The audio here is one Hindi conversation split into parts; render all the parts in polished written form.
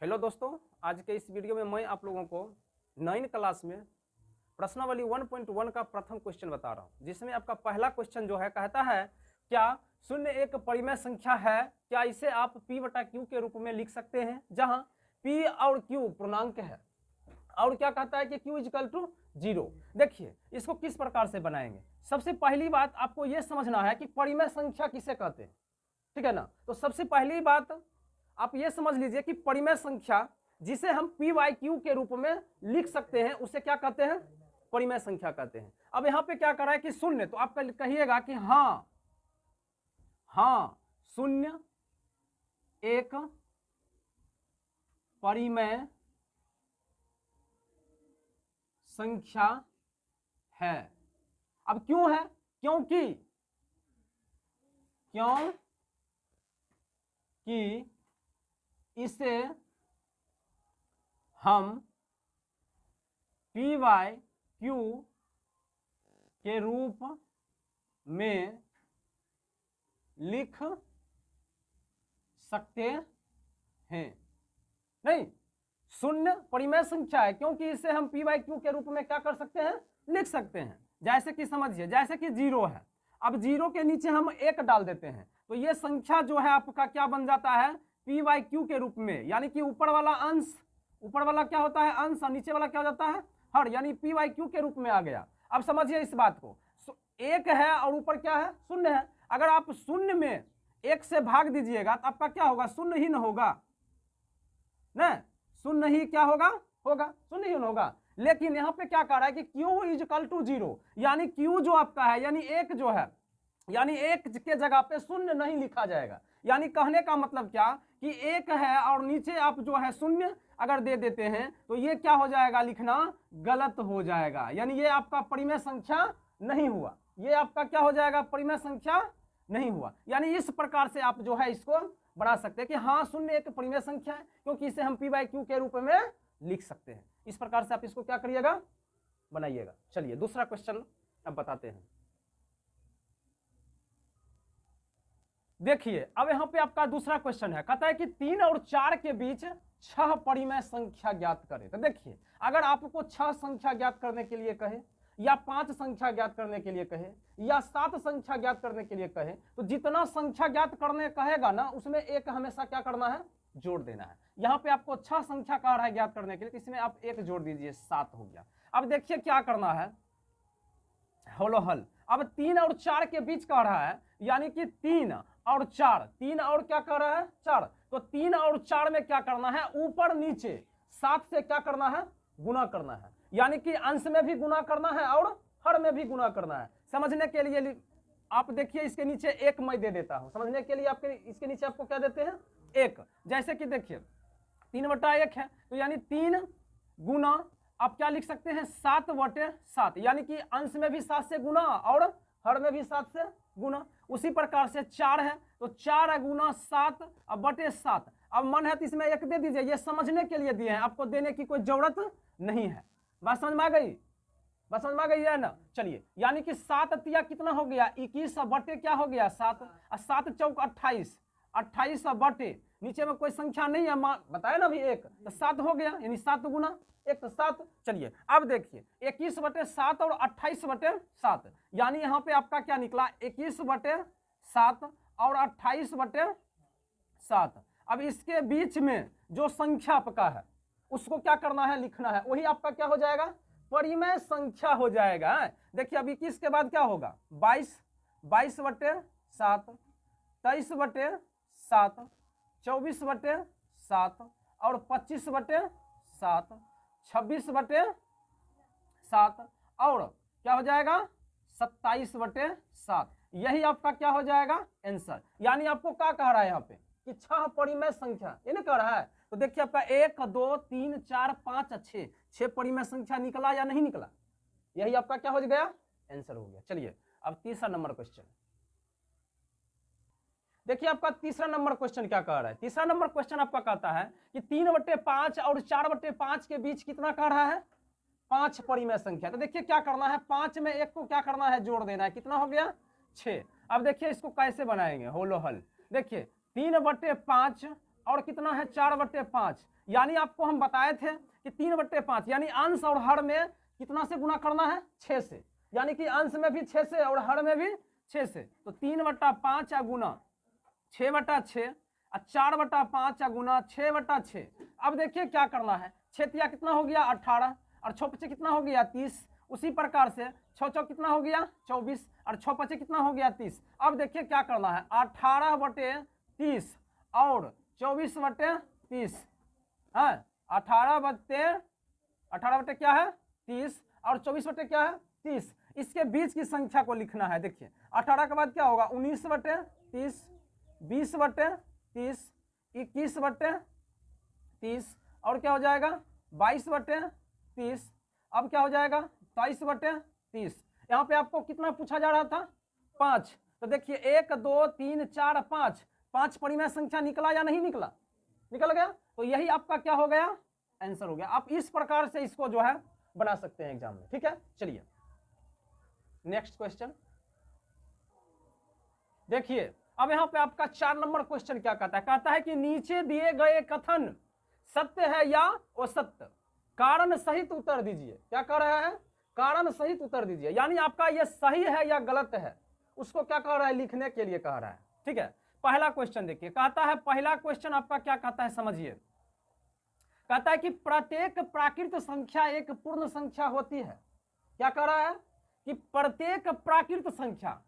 हेलो दोस्तों, आज के इस वीडियो में मैं आप लोगों को 9 क्लास में प्रश्नावली 1.1 का प्रथम क्वेश्चन बता रहा हूं, जिसमें आपका पहला क्वेश्चन जो है कहता है क्या शून्य एक परिमेय संख्या है, क्या इसे आप p बटा q के रूप में लिख सकते हैं, जहां p और q पूर्णांक है और क्या कहता है कि q इक्वल टू 0। देखिए इसको किस प्रकार से बनाएंगे। सबसे पहली बात आपको यह समझना है कि परिमेय संख्या किसे कहते हैं, ठीक है ना। तो सबसे पहली बात आप ये समझ लीजिए कि परिमेय संख्या जिसे हम पी वाई क्यू के रूप में लिख सकते हैं उसे क्या कहते हैं, परिमेय संख्या कहते हैं। अब यहां पे क्या कर रहा है कि शून्य, तो आप कहिएगा कि हाँ शून्य एक परिमेय संख्या है। अब क्यों है, क्योंकि इसे हम पी वाई क्यू के रूप में लिख सकते हैं। नहीं, शून्य परिमेय संख्या है क्योंकि इसे हम पी वाई क्यू के रूप में क्या कर सकते हैं, लिख सकते हैं। जैसे कि समझिए, जैसे कि 0 है, अब 0 के नीचे हम 1 डाल देते हैं तो ये संख्या जो है आपका क्या बन जाता है, पी वाई क्यू के रूप में, यानी कि ऊपर वाला अंश, ऊपर वाला क्या होता है अंश और नीचे वाला क्या हो जाता है हर, यानी पी वाई क्यू के रूप में आ गया। अब समझिए इस बात को, 1 है और ऊपर क्या है, शून्य है। अगर आप शून्य में 1 से भाग दीजिएगा तो आपका क्या होगा, शून्य ही न होगा ना, शून्य ही क्या होगा, शून्य ही न होगा। लेकिन यहाँ पे क्या कह रहा है कि q इक्वल टू 0, यानी q जो आपका है यानी 1 जो है, यानी 1 के जगह पे शून्य नहीं लिखा जाएगा। यानी कहने का मतलब क्या कि 1 है और नीचे आप जो है शून्य अगर दे देते हैं तो ये क्या हो जाएगा, लिखना गलत हो जाएगा, यानी ये आपका परिमेय संख्या नहीं हुआ, ये आपका क्या हो जाएगा, परिमेय संख्या नहीं हुआ। यानी इस प्रकार से आप जो है इसको बना सकते हैं कि हाँ शून्य एक परिमेय संख्या है क्योंकि इसे हम पी बाई क्यू के रूप में लिख सकते हैं। इस प्रकार से आप इसको क्या करिएगा, बनाइएगा। चलिए दूसरा क्वेश्चन अब बताते हैं। देखिए अब यहां पे आपका दूसरा क्वेश्चन है, कहता है कि 3 और 4 के बीच 6 परिमेय संख्या ज्ञात करें। तो देखिए अगर आपको 6 संख्या ज्ञात करने के लिए कहे या 5 संख्या ज्ञात करने के लिए कहे या 7 संख्या ज्ञात करने के लिए कहे, तो जितना संख्या ज्ञात करने कहेगा ना उसमें एक हमेशा क्या करना है, जोड़ देना है। यहाँ पे आपको 6 संख्या कह रहा है ज्ञात करने के लिए, तो इसमें आप 1 जोड़ दीजिए, 7 हो गया। अब देखिए क्या करना है, होलो हल। अब 3 और 4 के बीच कह रहा है, यानी कि 3 और 4, 3 और क्या कर रहा है 4, तो 3 और 4 में क्या करना है, ऊपर नीचे 7 से क्या करना है, गुना करना है। यानी कि अंश में भी गुना करना है और हर में भी गुना करना है। समझने के लिए आप देखिए इसके नीचे 1 मैं दे देता हूं, समझने के लिए आपके इसके नीचे आपको क्या देते हैं 1। जैसे कि देखिए 3/1 है तो यानी 3 गुना आप क्या लिख सकते हैं 7/7, यानी कि अंश में भी 7 से गुना और हर में भी 7 से गुना। उसी प्रकार से 4 है तो 4 गुना 7 बटे 7। अब मन है तो इसमें 1 दे दीजिए, ये समझने के लिए दिए हैं, आपको देने की कोई जरूरत नहीं है। बात समझ में आ गई, बात समझ में आ गई है ना। चलिए यानी कि 7 तिया कितना हो गया 21 बटे क्या हो गया 7, और 7 चौक 28, 28 बटे नीचे में कोई संख्या नहीं है, बताया ना अभी 1, तो 7 हो गया, यानी 7 गुना 1 तो 7। चलिए अब देखिए 21/7 और 28/7, यानी यहाँ पे आपका क्या निकला 21/7 और 28/7। अब इसके बीच में जो संख्या आपका है उसको क्या करना है, लिखना है, वही आपका क्या हो जाएगा, परिमेय संख्या हो जाएगा। देखिए अब 21 के बाद क्या होगा 22, 22/7, 23/7, 24/7 और 25/7, 26/7 और क्या हो जाएगा 27/7। यही आपका क्या हो जाएगा आंसर। यानी आपको क्या कह रहा है यहाँ पे कि 6 परिमेय संख्या, ये नहीं कह रहा है। तो देखिए आपका 1 2 3 4 5 6 परिमेय संख्या निकला या नहीं निकला, यही आपका क्या हो गया आंसर हो गया। चलिए अब तीसरा नंबर क्वेश्चन देखिए, आपका तीसरा नंबर क्वेश्चन क्या कह रहा है। तीसरा नंबर क्वेश्चन आपका कहता है कि 3/5 और 4/5 के बीच कितना कह रहा है 5 परिमेय संख्या। तो देखिए क्या करना है, 5 में 1 को क्या करना है, जोड़ देना है, कितना हो गया 6। अब देखिए इसको कैसे बनाएंगे, होलो हल। देखिए 3/5 और कितना है 4/5, यानी आपको हम बताए थे कि 3/5, यानी अंश और हर में कितना से गुना करना है 6 से, यानी कि अंश में भी 6 से और हर में भी 6 से, तो 3/5 या गुना 6/6 और 4/5 या गुना 6/6। अब देखिए क्या करना है, 6 तिया कितना हो गया 18 और 6 पचे कितना हो गया 30, उसी प्रकार से 6 चौक कितना हो गया 24 और 6 पचे कितना हो गया 30। अब देखिए क्या करना है 18/30 और 24/30 है, 18/18 क्या है 30 और 24 क्या है 30, इसके बीच की संख्या को लिखना है। देखिए 18 के बाद क्या होगा 19/30, 20/30, 21/30 और क्या हो जाएगा 22/30, अब क्या हो जाएगा 23/30। यहाँ पे आपको कितना पूछा जा रहा था 5, तो देखिए 1 2 3 4 5, 5 परिमेय संख्या निकला या नहीं निकला, निकल गया, तो यही आपका क्या हो गया आंसर हो गया। आप इस प्रकार से इसको जो है बना सकते हैं एग्जाम में, ठीक है। चलिए नेक्स्ट क्वेश्चन देखिए, अब यहां पे आपका 4 नंबर क्वेश्चन क्या कहता है, कहता है कि नीचे दिए गए कथन सत्य है या असत्य, कारण सहित उत्तर दीजिए। क्या कह रहा है कारण सहित उत्तर दीजिए, यानी आपका ये सही है या गलत है, उसको क्या कह रहा है लिखने के लिए कह रहा है, ठीक है। पहला क्वेश्चन देखिए, कहता है पहला क्वेश्चन आपका क्या कहता है समझिए, कहता है कि प्रत्येक प्राकृत संख्या एक पूर्ण संख्या होती है। क्या कह रहा है कि प्रत्येक प्राकृत संख्या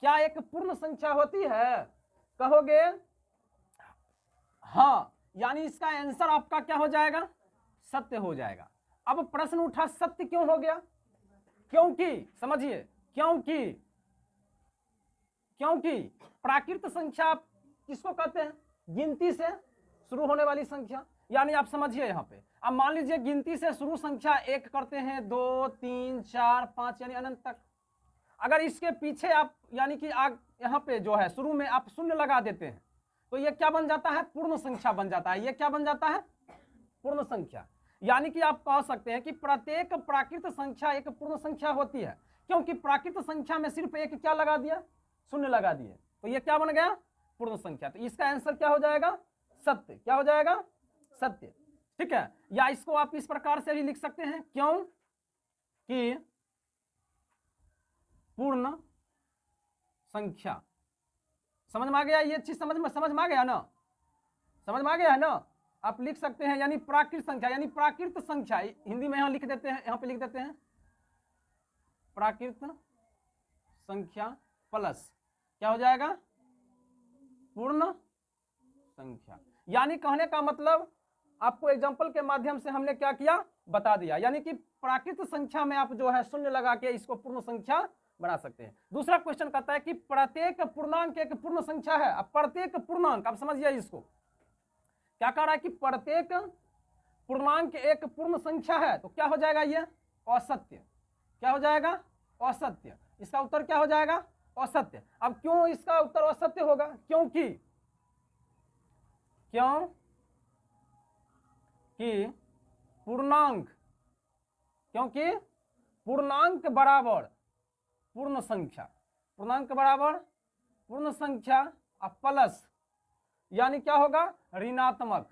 क्या एक पूर्ण संख्या होती है, कहोगे हाँ, यानी इसका आंसर आपका क्या हो जाएगा सत्य हो जाएगा। अब प्रश्न उठा सत्य क्यों हो गया, क्योंकि समझिए क्योंकि प्राकृत संख्या किसको कहते हैं गिनती से शुरू होने वाली संख्या, यानी आप समझिए यहाँ पे अब मान लीजिए गिनती से शुरू संख्या 1 करते हैं 2 3 4 5 यानी अनंत तक, अगर इसके पीछे आप यानी कि यहाँ पे जो है शुरू में आप शून्य लगा देते हैं तो ये क्या बन जाता है पूर्ण संख्या बन जाता है, ये क्या बन जाता है पूर्ण संख्या। यानी कि आप कह सकते हैं कि प्रत्येक प्राकृत संख्या एक पूर्ण संख्या होती है, क्योंकि प्राकृत संख्या में सिर्फ एक क्या लगा दिया शून्य लगा दिए, तो ये क्या बन गया पूर्ण संख्या। तो इसका आंसर क्या हो जाएगा सत्य, क्या हो जाएगा सत्य, ठीक है। या इसको आप इस प्रकार से भी लिख सकते हैं क्यों कि पूर्ण संख्या, समझ में आ गया ये चीज, समझ में आ गया ना, समझ में आ गया है ना। आप लिख सकते हैं यानी प्राकृत संख्या, यानी प्राकृत संख्या हिंदी में यहां लिख देते हैं, यहां पे लिख देते हैं प्राकृत संख्या प्लस क्या हो जाएगा पूर्ण संख्या। यानी कहने का मतलब आपको एग्जांपल के माध्यम से हमने क्या किया बता दिया, यानी कि प्राकृत संख्या में आप जो है शून्य लगा के इसको पूर्ण संख्या बना सकते हैं। दूसरा क्वेश्चन कहता है कि प्रत्येक पूर्णांक एक पूर्ण संख्या है। अब प्रत्येक पूर्णांक आप समझिए इसको क्या कह रहा है कि प्रत्येक पूर्णांक एक पूर्ण संख्या है, तो क्या हो जाएगा ये असत्य, क्या हो जाएगा असत्य, इसका उत्तर क्या हो जाएगा असत्य। अब क्यों इसका उत्तर असत्य होगा, क्योंकि पूर्णांक, क्योंकि पूर्णांक बराबर पूर्ण संख्या, पूर्णांक बराबर पूर्ण संख्या और प्लस यानी क्या होगा ऋणात्मक,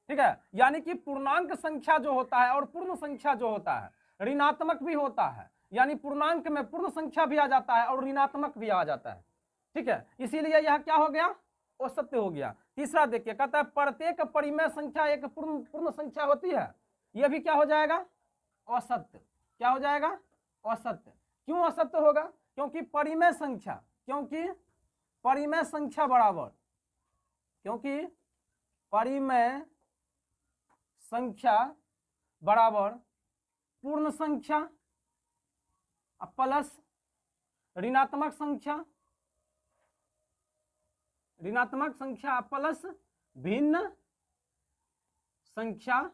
ठीक है। यानी कि पूर्णांक संख्या जो होता है और पूर्ण संख्या जो होता है ऋणात्मक भी होता है, यानी पूर्णांक में पूर्ण संख्या भी आ जाता है और ऋणात्मक भी आ जाता है, ठीक है। इसीलिए यह क्या हो गया असत्य हो गया। तीसरा देखिए कहता है प्रत्येक परिमेय संख्या एक पूर्ण संख्या होती है, यह भी क्या हो जाएगा असत्य, क्या हो जाएगा असत्य। क्यों असत्य होगा, क्योंकि परिमेय संख्या, क्योंकि परिमेय संख्या बराबर, क्योंकि परिमेय संख्या बराबर पूर्ण संख्या प्लस ऋणात्मक संख्या, ऋणात्मक संख्या प्लस भिन्न संख्या,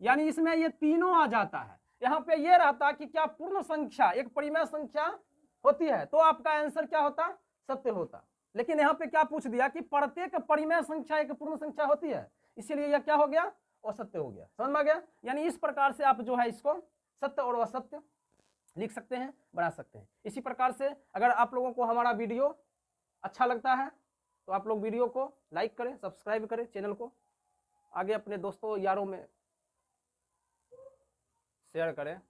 यानी इसमें ये तीनों आ जाता है। यहां पे ये रहता कि क्या पूर्ण संख्या एक परिमेय संख्या होती है तो आपका आंसर क्या होता सत्य होता, लेकिन यहाँ पे क्या पूछ दिया कि प्रत्येक परिमेय संख्या एक पूर्ण संख्या होती है, इसीलिए यह क्या हो गया असत्य हो गया। समझ में आ गया। यानी इस प्रकार से आप जो है इसको सत्य और असत्य लिख सकते हैं, बना सकते हैं। इसी प्रकार से अगर आप लोगों को हमारा वीडियो अच्छा लगता है तो आप लोग वीडियो को लाइक करें, सब्सक्राइब करें चैनल को, आगे अपने दोस्तों यारों में शेयर करें।